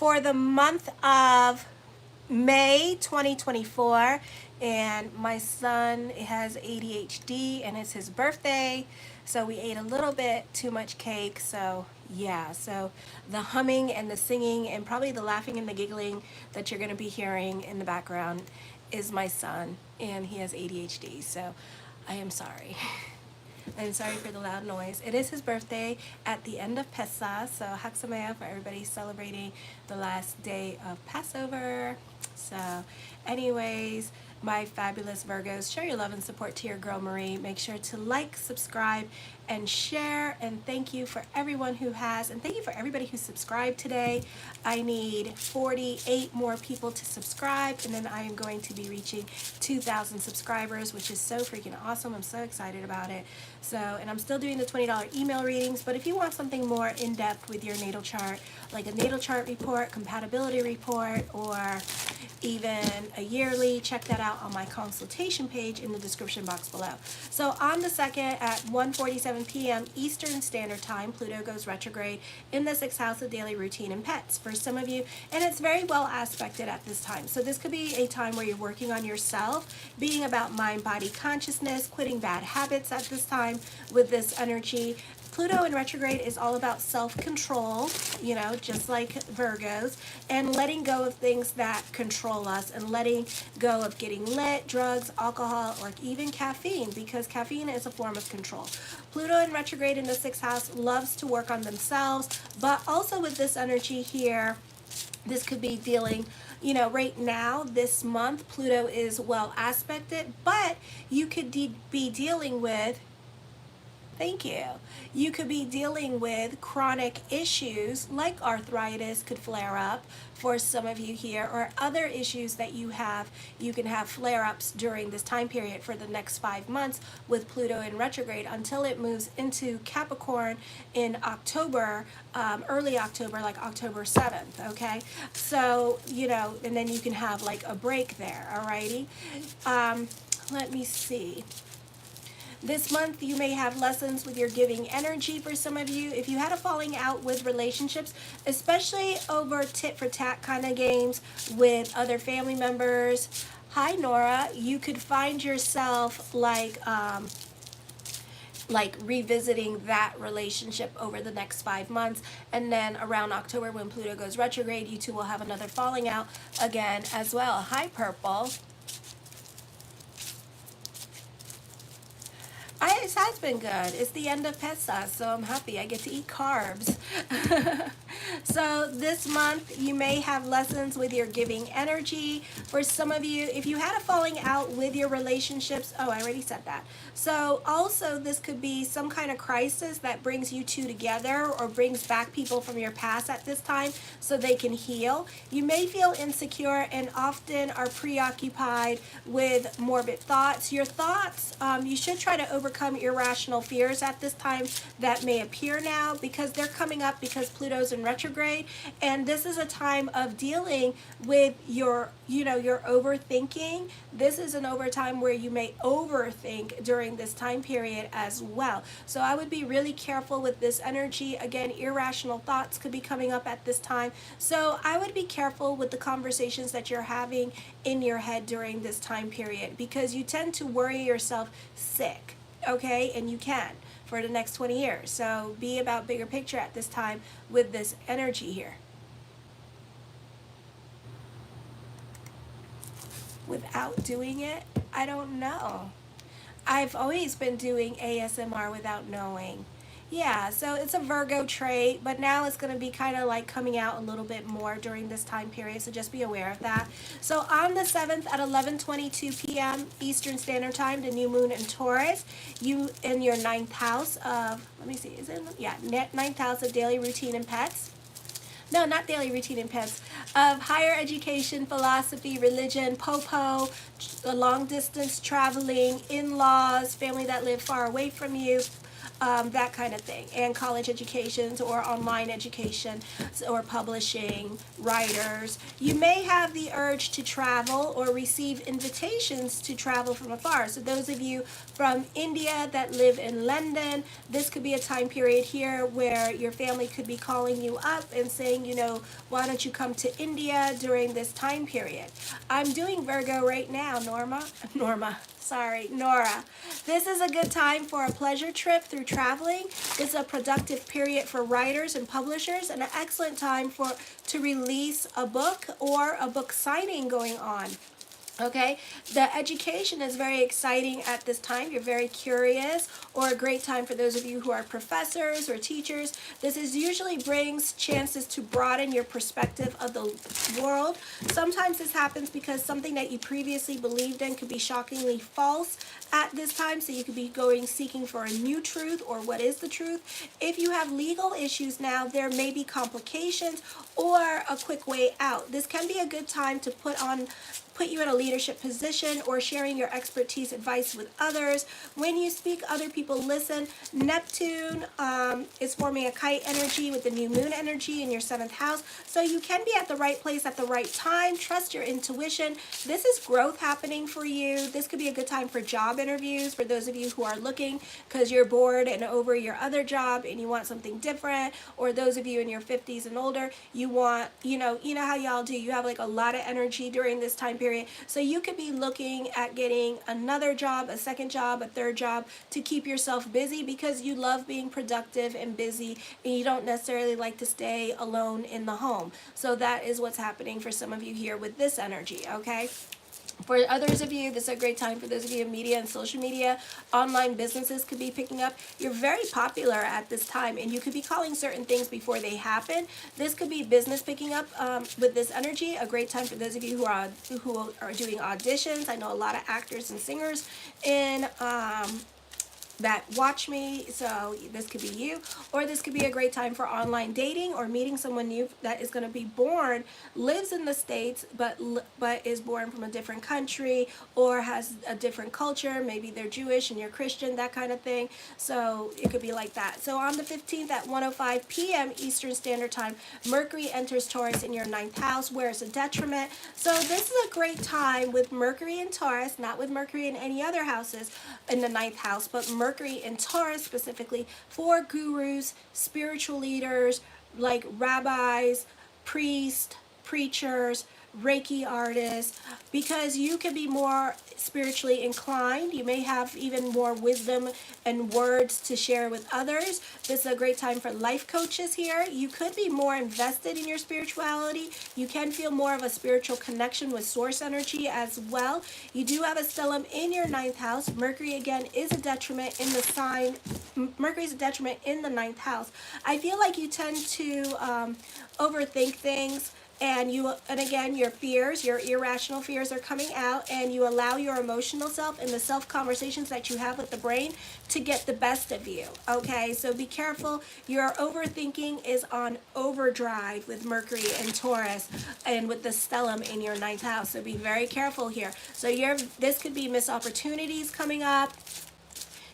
for the month of May 2024, and my son has ADHD and it's his birthday, so we ate a little bit too much cake. So yeah, so the humming and the singing and probably the laughing and the giggling that you're going to be hearing in the background is my son, and he has ADHD, so I am sorry. I'm sorry for the loud noise. It is his birthday at the end of Pesach, so Chag Sameach for everybody celebrating the last day of Passover. So anyways, my fabulous Virgos, show your love and support to your girl Marie. Make sure to like, subscribe, and share. And thank you for everyone who has, and thank you for everybody who subscribed today. I need 48 more people to subscribe, and then I am going to be reaching 2,000 subscribers, which is so freaking awesome. I'm so excited about it. So, and I'm still doing the $20 email readings, but if you want something more in-depth with your natal chart, like a natal chart report, compatibility report, or even a yearly, check that out on my consultation page in the description box below. So on the 2nd at 1:47 p.m. Eastern Standard Time, Pluto goes retrograde in the 6th house of daily routine and pets for some of you, and it's very well aspected at this time. So this could be a time where you're working on yourself, being about mind, body, consciousness, quitting bad habits at this time with this energy. Pluto in retrograde is all about self-control, you know, just like Virgos, and letting go of things that control us, and letting go of getting lit, drugs, alcohol, or even caffeine, because caffeine is a form of control. Pluto in retrograde in the 6th house loves to work on themselves, but also with this energy here, this could be dealing, you know, right now, this month, Pluto is well aspected, but you could be dealing with, thank you. You could be dealing with chronic issues like arthritis could flare up for some of you here, or other issues that you have. You can have flare-ups during this time period for the next 5 months with Pluto in retrograde until it moves into Capricorn in October, early October, like October 7th, okay? So, you know, and then you can have like a break there, alrighty? Let me see. This month, you may have lessons with your giving energy for some of you. If you had a falling out with relationships, especially over tit-for-tat kind of games with other family members, hi Nora, you could find yourself like revisiting that relationship over the next 5 months, and then around October when Pluto goes retrograde, you two will have another falling out again as well. Hi Purple. It has been good. It's the end of Pesach, so I'm happy. I get to eat carbs. So this month, you may have lessons with your giving energy. For some of you, if you had a falling out with your relationships, oh, I already said that. So also, this could be some kind of crisis that brings you two together, or brings back people from your past at this time so they can heal. You may feel insecure and often are preoccupied with morbid thoughts. Your thoughts, you should try to overcome irrational fears at this time that may appear now, because they're coming up because Pluto's in retrograde, and this is a time of dealing with your, you know, your overthinking. This is an overtime where you may overthink during this time period as well. So I would be really careful with this energy. Again, irrational thoughts could be coming up at this time. So I would be careful with the conversations that you're having in your head during this time period, because you tend to worry yourself sick, okay? And you can for the next 20 years. So be about bigger picture at this time with this energy here. Without doing it, I don't know. I've always been doing ASMR without knowing. Yeah, so it's a Virgo trait, but now it's going to be kind of like coming out a little bit more during this time period, so just be aware of that. So on the 7th at 11:22 p.m. Eastern Standard Time, the new moon in Taurus, you in your 9th house of, let me see, is it? Yeah, 9th house of daily routine and pets. No, not daily routine and pets, of higher education, philosophy, religion, popo, long distance traveling, in-laws, family that live far away from you, that kind of thing, and college educations or online education or publishing, writers. You may have the urge to travel or receive invitations to travel from afar. So those of you from India that live in London, this could be a time period here where your family could be calling you up and saying, you know, why don't you come to India during this time period? I'm doing Virgo right now, Nora. This is a good time for a pleasure trip through traveling. This is a productive period for writers and publishers, and an excellent time to release a book or a book signing going on. Okay, the education is very exciting at this time. You're very curious, or a great time for those of you who are professors or teachers. This is usually brings chances to broaden your perspective of the world. Sometimes this happens because something that you previously believed in could be shockingly false at this time, so you could be seeking for a new truth, or what is the truth. If you have legal issues now, there may be complications or a quick way out. This can be a good time to put you in a leadership position, or sharing your expertise, advice with others. When you speak, other people listen. Neptune is forming a kite energy with the new moon energy in your 7th house. So you can be at the right place at the right time. Trust your intuition. This is growth happening for you. This could be a good time for job interviews for those of you who are looking because you're bored and over your other job and you want something different, or those of you in your 50s and older, you want, you know how y'all do. You have like a lot of energy during this time period. So you could be looking at getting another job, a second job, a third job to keep yourself busy, because you love being productive and busy, and you don't necessarily like to stay alone in the home. So that is what's happening for some of you here with this energy, okay? For others of you, this is a great time for those of you in media and social media. Online businesses could be picking up. You're very popular at this time, and you could be calling certain things before they happen. This could be business picking up with this energy. A great time for those of you who are doing auditions. I know a lot of actors and singers in that watch me, so this could be you. Or this could be a great time for online dating or meeting someone new that is going to be born, lives in the States, but is born from a different country or has a different culture. Maybe they're Jewish and you're Christian, that kind of thing. So it could be like that. So on the 15th at 1:05 p.m. Eastern Standard Time, Mercury enters Taurus in your 9th house, where it's a detriment. So this is a great time with Mercury in Taurus, not with Mercury in any other houses in the 9th house, but Mercury in Taurus specifically for gurus, spiritual leaders like rabbis, priests, preachers, Reiki artists, because you can be more spiritually inclined. You may have even more wisdom and words to share with others. This is a great time for life coaches here. You could be more invested in your spirituality. You can feel more of a spiritual connection with source energy as well. You do have a stellium in your 9th house. Mercury again is a detriment in the sign. Mercury is a detriment in the 9th house. I feel like you tend to overthink things. And again, your fears, your irrational fears are coming out, and you allow your emotional self and the self-conversations that you have with the brain to get the best of you, okay? So be careful. Your overthinking is on overdrive with Mercury and Taurus and with the stellium in your 9th house. So be very careful here. So this could be missed opportunities coming up.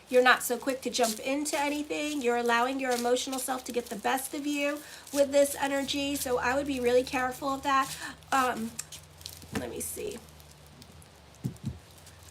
You're not so quick to jump into anything. You're allowing your emotional self to get the best of you with this energy. So I would be really careful of that. Let me see.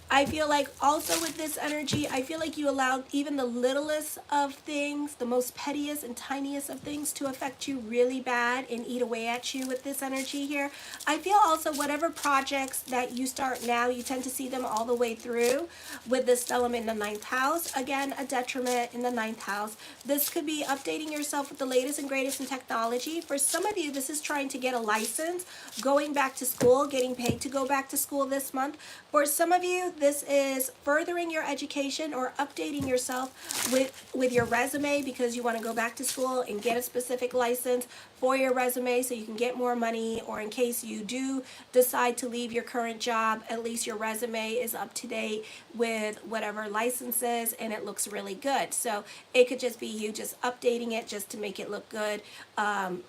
I feel like also with this energy, I feel like you allowed even the littlest of things, the most pettiest and tiniest of things to affect you really bad and eat away at you with this energy here. I feel also whatever projects that you start now, you tend to see them all the way through with the stellium in the 9th house. Again, a detriment in the 9th house. This could be updating yourself with the latest and greatest in technology. For some of you, this is trying to get a license, going back to school, getting paid to go back to school this month. For some of you, this is furthering your education or updating yourself with your resume, because you want to go back to school and get a specific license for your resume so you can get more money, or in case you do decide to leave your current job, at least your resume is up to date with whatever licenses and it looks really good. So it could just be you just updating it just to make it look good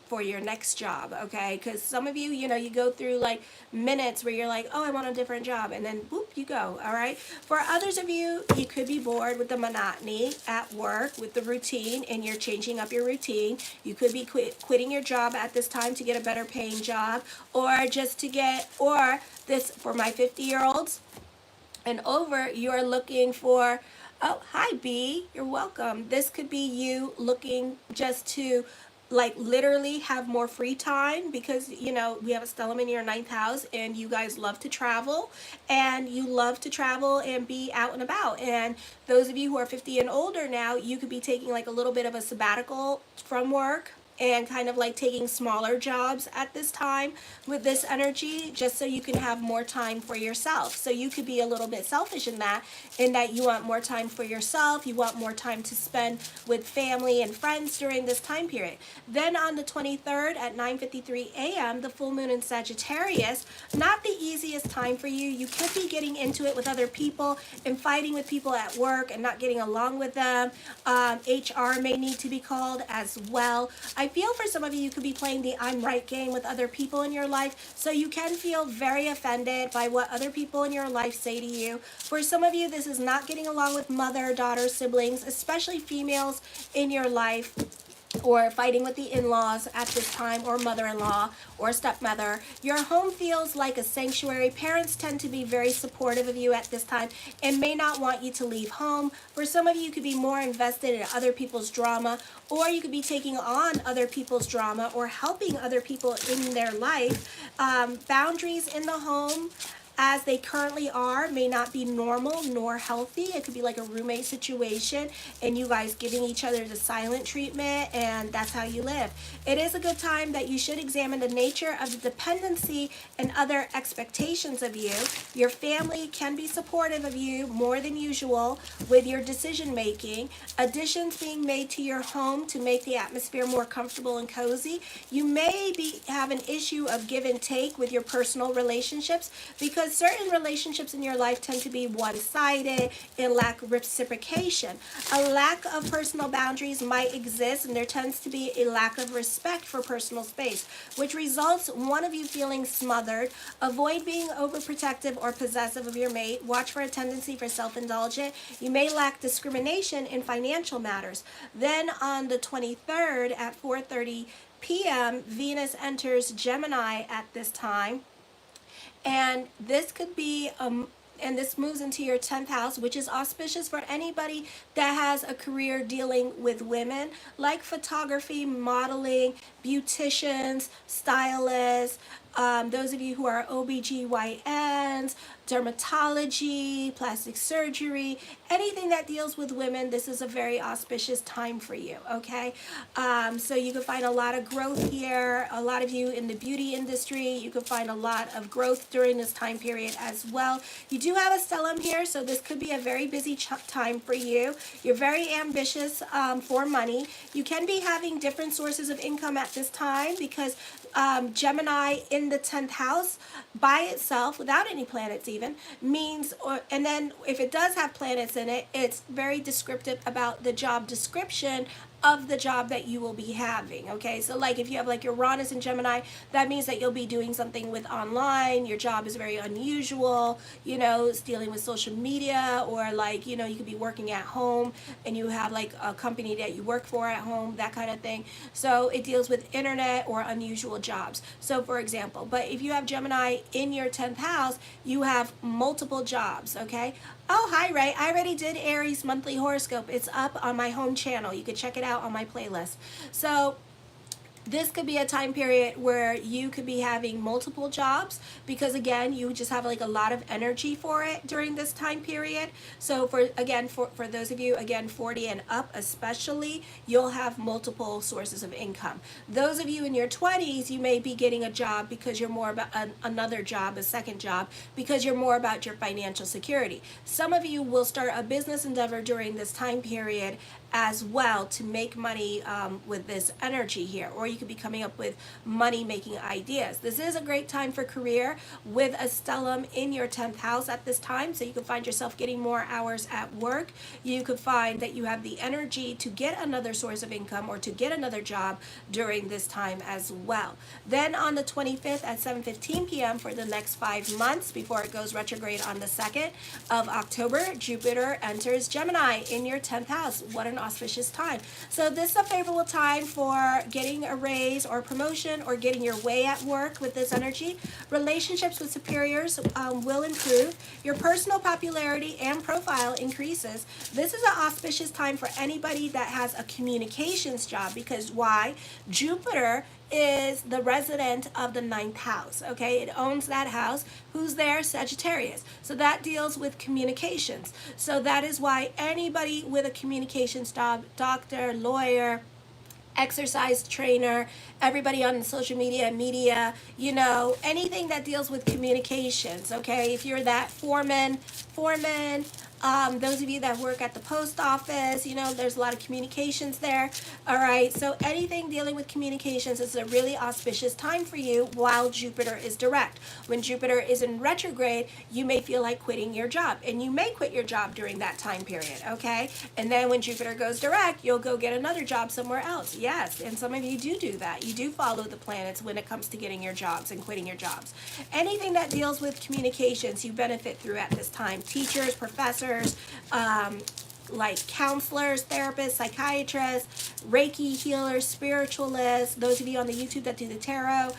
for your next job, okay? Because some of you, you go through like minutes where you're like, oh, I want a different job, and then whoop, you go, all right? For others of you, you could be bored with the monotony at work, with the routine, and you're changing up your routine. You could be quitting your job at this time to get a better paying job, or just to get, or this, for my 50-year-olds and over, you're looking for, oh, hi, B, you're welcome. This could be you looking just to like literally have more free time, because you know we have a stellium in your ninth house, and you guys love to travel, and you love to travel and be out and about. And those of you who are 50 and older now, you could be taking like a little bit of a sabbatical from work and kind of like taking smaller jobs at this time with this energy, just so you can have more time for yourself. So you could be a little bit selfish in that you want more time for yourself, you want more time to spend with family and friends during this time period. Then on the 23rd at 9:53 a.m., the full moon in Sagittarius, not the easiest time for you. You could be getting into it with other people and fighting with people at work and not getting along with them. HR may need to be called as well. I feel for some of you, you could be playing the I'm right game with other people in your life, so you can feel very offended by what other people in your life say to you. For some of you, this is not getting along with mother, daughter, siblings, especially females in your life, or fighting with the in-laws at this time, or mother-in-law or stepmother. Your home feels like a sanctuary. Parents tend to be very supportive of you at this time and may not want you to leave home. For some of you, you could be more invested in other people's drama, or you could be taking on other people's drama or helping other people in their life. Boundaries in the home as they currently are may not be normal nor healthy. It could be like a roommate situation and you guys giving each other the silent treatment, and that's how you live. It is a good time that you should examine the nature of the dependency and other expectations of you. Your family can be supportive of you more than usual with your decision making. Additions being made to your home to make the atmosphere more comfortable and cozy. You may have an issue of give and take with your personal relationships, because certain relationships in your life tend to be one-sided and lack reciprocation. A lack of personal boundaries might exist, and there tends to be a lack of respect for personal space, which results one of you feeling smothered. Avoid being overprotective or possessive of your mate. Watch for a tendency for self-indulgent. You may lack discrimination in financial matters. Then on the 23rd at 4:30 p.m., Venus enters Gemini at this time. And this could be, and this moves into your 10th house, which is auspicious for anybody that has a career dealing with women, like photography, modeling, beauticians, stylists, those of you who are OBGYNs, dermatology, plastic surgery, anything that deals with women. This is a very auspicious time for you, okay? So you can find a lot of growth here. A lot of you in the beauty industry, you can find a lot of growth during this time period as well. You do have a stellium here, so this could be a very busy time for you. You're very ambitious for money. You can be having different sources of income at this time, because Gemini in the 10th house by itself, without any planets even, means, and then if it does have planets in it, it's very descriptive about the job description of the job that you will be having, okay? So like if you have like Uranus and Gemini, that means that you'll be doing something with online. Your job is very unusual, you know, it's dealing with social media, or like, you know, you could be working at home and you have like a company that you work for at home, that kind of thing. So it deals with internet or unusual jobs. So for example, but if you have Gemini in your 10th house, you have multiple jobs, okay? Oh, hi, Ray. I already did Aries monthly horoscope. It's up on my home channel. You can check it out on my playlist. So this could be a time period where you could be having multiple jobs, because again, you just have like a lot of energy for it during this time period. So for those of you, again, 40 and up especially, you'll have multiple sources of income. Those of you in your 20s, you may be getting a job because you're more about another job, a second job, because you're more about your financial security. Some of you will start a business endeavor during this time period as well to make money with this energy here, or you could be coming up with money making ideas. This is a great time for career with a stellium in your 10th house at this time, so you can find yourself getting more hours at work. You could find that you have the energy to get another source of income or to get another job during this time as well. Then on the 25th at 7:15 p.m. for the next 5 months before it goes retrograde on the 2nd of October, Jupiter enters Gemini in your 10th house. What an auspicious time. So this is a favorable time for getting a raise or promotion or getting your way at work with this energy. Relationships with superiors will improve. Your personal popularity and profile increases. This is an auspicious time for anybody that has a communications job, because why? Jupiter is the resident of the 9th house, okay? It owns that house. Who's there? Sagittarius. So that deals with communications. So that is why anybody with a communications job, doctor, lawyer, exercise trainer, everybody on social media, you know, anything that deals with communications, okay? If you're that foreman, those of you that work at the post office, you know, there's a lot of communications there. All right, so anything dealing with communications is a really auspicious time for you while Jupiter is direct. When Jupiter is in retrograde, you may feel like quitting your job, and you may quit your job during that time period, okay? And then when Jupiter goes direct, you'll go get another job somewhere else. Yes, and some of you do that. You do follow the planets when it comes to getting your jobs and quitting your jobs. Anything that deals with communications, you benefit through at this time. Teachers, professors, like counselors, therapists, psychiatrists, Reiki healers, spiritualists, those of you on the YouTube that do the tarot,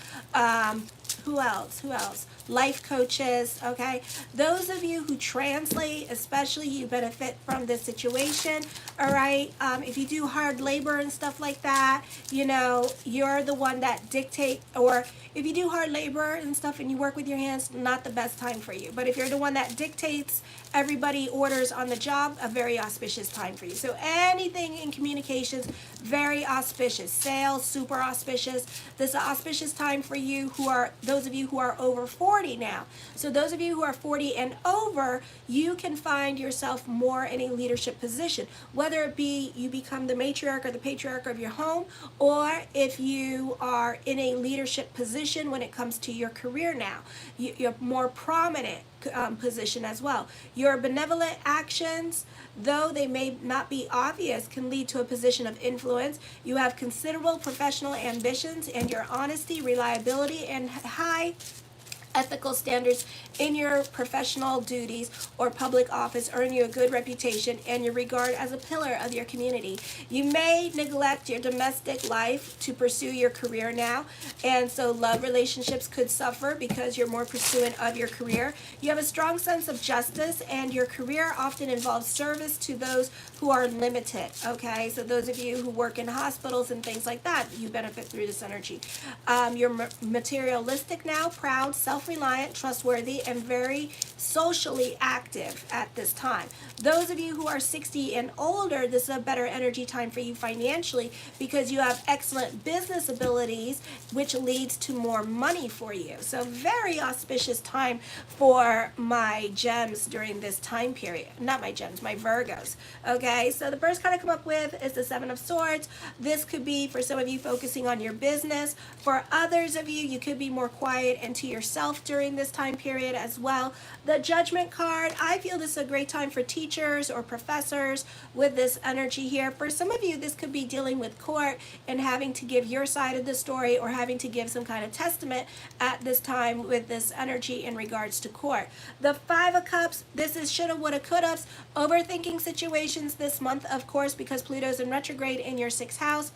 who else? Life coaches, okay? Those of you who translate, especially, you benefit from this situation, all right? If you do hard labor and stuff like that, you know, you're the one that dictate, or if you do hard labor and stuff and you work with your hands, not the best time for you. But if you're the one that dictates everybody orders on the job, a very auspicious time for you. So anything in communications, very auspicious. Sales, super auspicious. This is an auspicious time for you who are, those of you who are over 40 now. So those of you who are 40 and over, you can find yourself more in a leadership position, whether it be you become the matriarch or the patriarch of your home, or if you are in a leadership position when it comes to your career now. You're more prominent position as well. Your benevolent actions, though they may not be obvious, can lead to a position of influence. You have considerable professional ambitions, and your honesty, reliability, and high ethical standards in your professional duties or public office earn you a good reputation and your regard as a pillar of your community. You may neglect your domestic life to pursue your career now, and so love relationships could suffer because you're more pursuant of your career. You have a strong sense of justice, and your career often involves service to those who are limited, okay? So those of you who work in hospitals and things like that, you benefit through this energy. You're materialistic now, proud, self-reliant, trustworthy, and very socially active at this time. Those of you who are 60 and older, this is a better energy time for you financially because you have excellent business abilities, which leads to more money for you. So very auspicious time for my gems during this time period. Not my gems, my Virgos. Okay, so the first card I come up with is the Seven of Swords. This could be for some of you focusing on your business. For others of you, you could be more quiet and to yourself during this time period as well. The Judgment card, I feel this is a great time for teachers or professors with this energy here. For some of you, this could be dealing with court and having to give your side of the story or having to give some kind of testament at this time with this energy in regards to court. The Five of Cups, this is shoulda, woulda, coulda, overthinking situations this month, of course, because Pluto's in retrograde in your 6th house,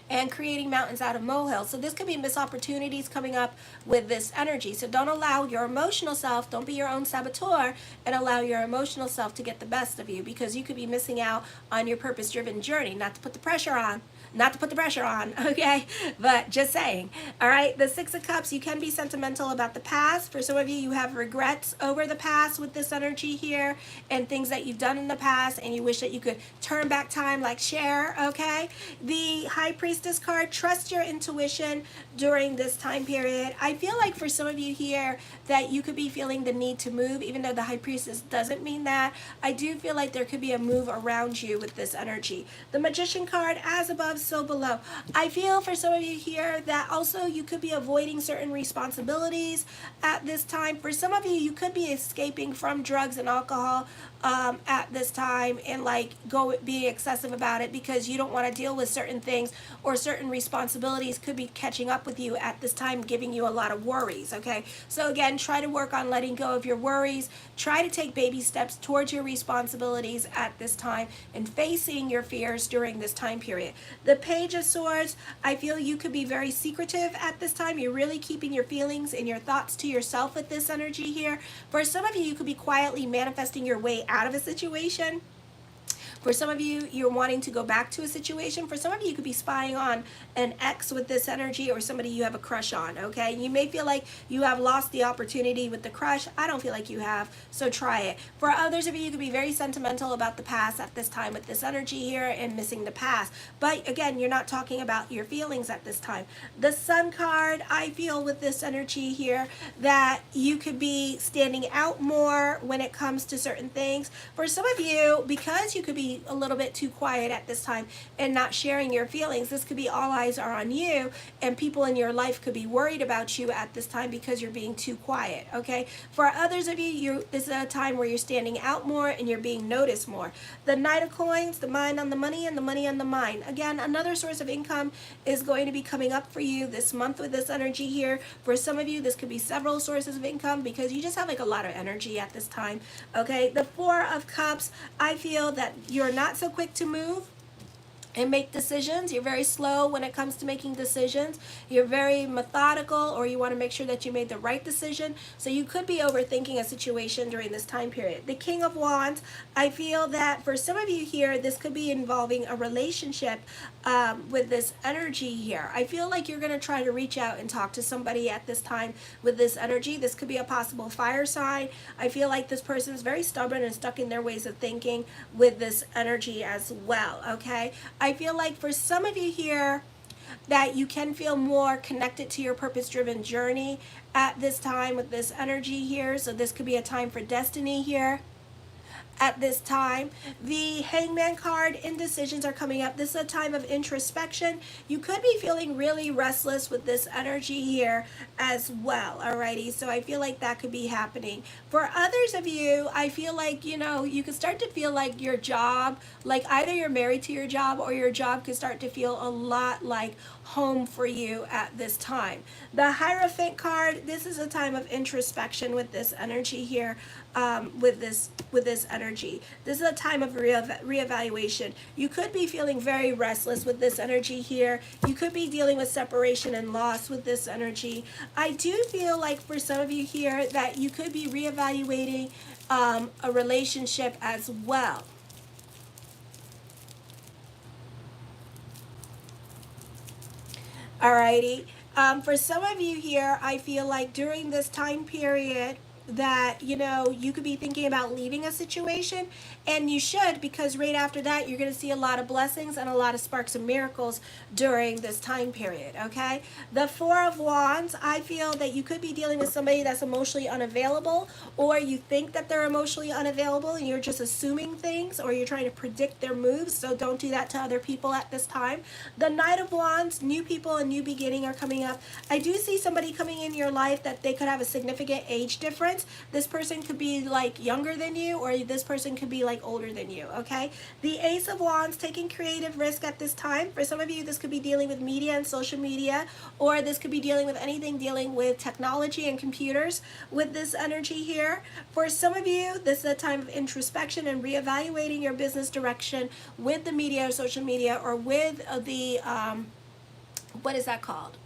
and creating mountains out of molehills. So this could be missed opportunities coming up with this energy. So don't allow your emotional self, don't be your own saboteur, and allow your emotional self to get the best of you, because you could be missing out on your purpose-driven journey. Not to put the pressure on, Not to put the pressure on, okay? But just saying. All right, the Six of Cups, you can be sentimental about the past. For some of you, you have regrets over the past with this energy here and things that you've done in the past, and you wish that you could turn back time like Cher, okay? The High Priestess card, trust your intuition during this time period. I feel like for some of you here that you could be feeling the need to move, even though the High Priestess doesn't mean that. I do feel like there could be a move around you with this energy. The Magician card, as above, so below. I feel for some of you here that also you could be avoiding certain responsibilities at this time. For some of you, you could be escaping from drugs and alcohol at this time, and like being excessive about it because you don't want to deal with certain things, or certain responsibilities could be catching up with you at this time, giving you a lot of worries. Okay, so again, try to work on letting go of your worries. Try to take baby steps towards your responsibilities at this time and facing your fears during this time period. The Page of Swords, I feel you could be very secretive at this time. You're really keeping your feelings and your thoughts to yourself with this energy here. For some of you, you could be quietly manifesting your way out of a situation. For some of you, you're wanting to go back to a situation. For some of you, you could be spying on an ex with this energy, or somebody you have a crush on, okay? You may feel like you have lost the opportunity with the crush. I don't feel like you have, so try it. For others of you, you could be very sentimental about the past at this time with this energy here and missing the past. But again, you're not talking about your feelings at this time. The Sun card, I feel with this energy here that you could be standing out more when it comes to certain things. For some of you, because you could be a little bit too quiet at this time and not sharing your feelings, this could be all eyes are on you, and people in your life could be worried about you at this time because you're being too quiet, okay? For others of you, this is a time where you're standing out more and you're being noticed more. The Knight of Coins, the mind on the money and the money on the mind. Again, another source of income is going to be coming up for you this month with this energy here. For some of you, this could be several sources of income because you just have like a lot of energy at this time, okay? The Four of Cups, I feel that you're not so quick to move and make decisions. You're very slow when it comes to making decisions. You're very methodical, or you want to make sure that you made the right decision. So you could be overthinking a situation during this time period. The King of Wands, I feel that for some of you here, this could be involving a relationship with this energy here. I feel like you're going to try to reach out and talk to somebody at this time with this energy. This could be a possible fire sign. I feel like this person is very stubborn and stuck in their ways of thinking with this energy as well, okay? I feel like for some of you here that you can feel more connected to your purpose-driven journey at this time with this energy here. So this could be a time for destiny here at this time. The Hangman card, indecisions are coming up. This is a time of introspection. You could be feeling really restless with this energy here as well, alrighty? So I feel like that could be happening. For others of you, I feel like, you know, you could start to feel like your job, like either you're married to your job or your job could start to feel a lot like home for you at this time. The Hierophant card, this is a time of introspection with this energy here, with this energy. This is a time of reevaluation. You could be feeling very restless with this energy here. You could be dealing with separation and loss with this energy. I do feel like for some of you here that you could be reevaluating a relationship as well. Alrighty. For some of you here, I feel like during this time period that, you know, you could be thinking about leaving a situation, and you should, because right after that you're going to see a lot of blessings and a lot of sparks of miracles during this time period, okay? The Four of Wands, I feel that you could be dealing with somebody that's emotionally unavailable, or you think that they're emotionally unavailable and you're just assuming things, or you're trying to predict their moves, so don't do that to other people at this time. The Knight of Wands, new people and new beginning are coming up. I do see somebody coming in your life that they could have a significant age difference. This person could be like younger than you, or this person could be like older than you, okay? The Ace of Wands, taking creative risk at this time. For some of you, this could be dealing with media and social media, or this could be dealing with anything dealing with technology and computers with this energy here. For some of you, this is a time of introspection and reevaluating your business direction with the media or social media, or with the, what is that called?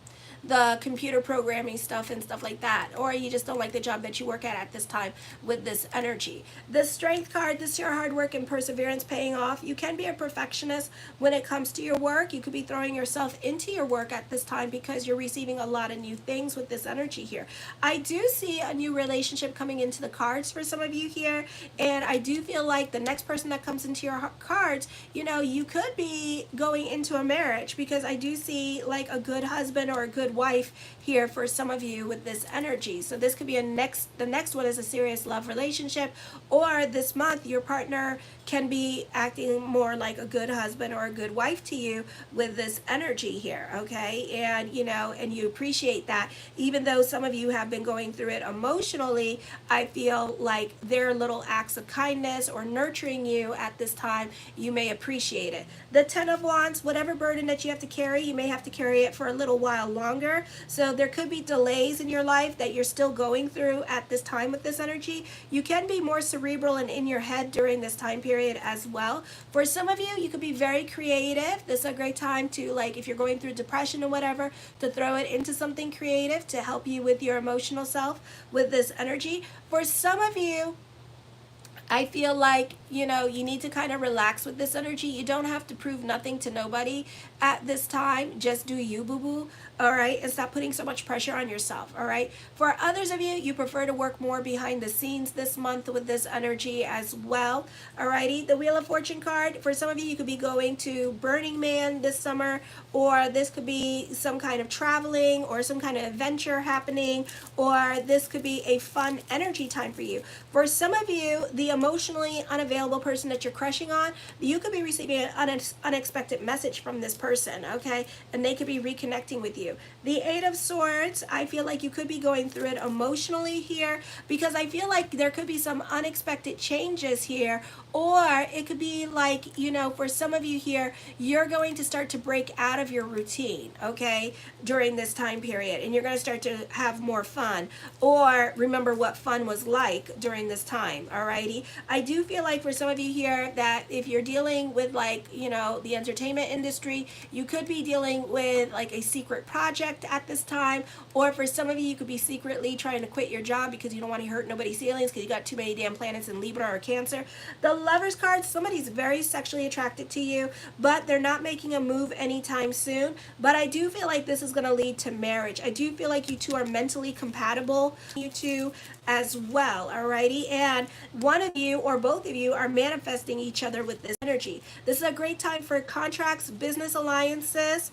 the computer programming stuff and stuff like that, or you just don't like the job that you work at this time with this energy. The Strength card, this is your hard work and perseverance paying off. You can be a perfectionist when it comes to your work. You could be throwing yourself into your work at this time because you're receiving a lot of new things with this energy here. I do see a new relationship coming into the cards for some of you here, and I do feel like the next person that comes into your cards, you know, you could be going into a marriage, because I do see like a good husband or a good wife here for some of you with this energy. So this could be the next one is a serious love relationship, or this month your partner can be acting more like a good husband or a good wife to you with this energy here, okay? And you know, and you appreciate that, even though some of you have been going through it emotionally. I feel like their little acts of kindness or nurturing you at this time, you may appreciate it. The Ten of Wands, whatever burden that you have to carry, you may have to carry it for a little while longer. So there could be delays in your life that you're still going through at this time with this energy. You can be more cerebral and in your head during this time period as well. For some of you, you could be very creative. This is a great time to, like, if you're going through depression or whatever, to throw it into something creative to help you with your emotional self with this energy. For some of you, I feel like, you know, you need to kind of relax with this energy. You don't have to prove nothing to nobody at this time. Just do you, boo-boo, all right? And stop putting so much pressure on yourself, all right? For others of you, you prefer to work more behind the scenes this month with this energy as well, all righty? The Wheel of Fortune card, for some of you, you could be going to Burning Man this summer, or this could be some kind of traveling or some kind of adventure happening, or this could be a fun energy time for you. For some of you, the emotionally unavailable person that you're crushing on, you could be receiving an unexpected message from this person, okay? And they could be reconnecting with you. The Eight of Swords, I feel like you could be going through it emotionally here, because I feel like there could be some unexpected changes here, or it could be like, you know, for some of you here, you're going to start to break out of your routine, okay, during this time period, and you're going to start to have more fun, or remember what fun was like during this time, alrighty? I do feel like for some of you here that if you're dealing with, like, you know, the entertainment industry, you could be dealing with like a secret project at this time, or for some of you, you could be secretly trying to quit your job because you don't want to hurt nobody's feelings because you got too many damn planets in Libra or Cancer. The Lovers card, somebody's very sexually attracted to you, but they're not making a move anytime soon. But I do feel like this is going to lead to marriage. I do feel like you two are mentally compatible, you two as well, alrighty? And one of you or both of you are manifesting each other with this energy. This is a great time for contracts, business alliances,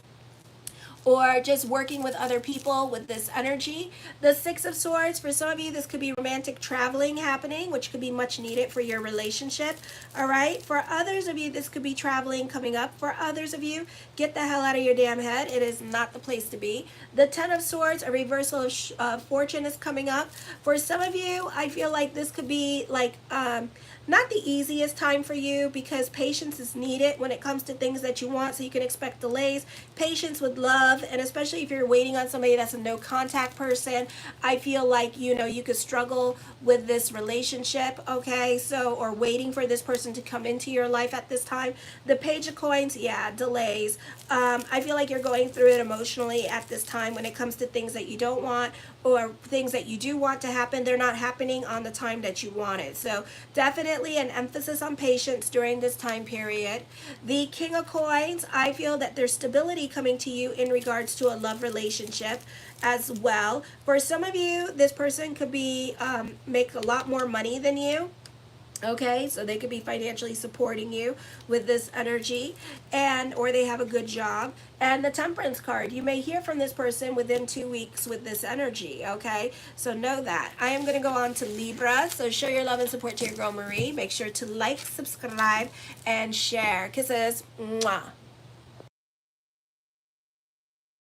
or just working with other people with this energy. The Six of Swords, for some of you, this could be romantic traveling happening, which could be much needed for your relationship, all right? For others of you, this could be traveling coming up. For others of you, get the hell out of your damn head. It is not the place to be. The Ten of Swords, a reversal of fortune is coming up. For some of you, I feel like this could be like, not the easiest time for you, because patience is needed when it comes to things that you want, so you can expect delays. Patience with love, and especially if you're waiting on somebody that's a no contact person, I feel like, you know, you could struggle with this relationship, okay? So, or waiting for this person to come into your life at this time. The Page of Coins, yeah, delays. I feel like you're going through it emotionally at this time when it comes to things that you don't want, or things that you do want to happen. They're not happening on the time that you want it. So definitely an emphasis on patience during this time period. The King of Coins, I feel that there's stability coming to you in regards to a love relationship as well. For some of you, this person could be make a lot more money than you. Okay, so they could be financially supporting you with this energy, and or they have a good job. And the Temperance card, you may hear from this person within 2 weeks with this energy, okay? So know that. I am going to go on to Libra, so show your love and support to your girl Marie. Make sure to like, subscribe, and share. Kisses. Mwah.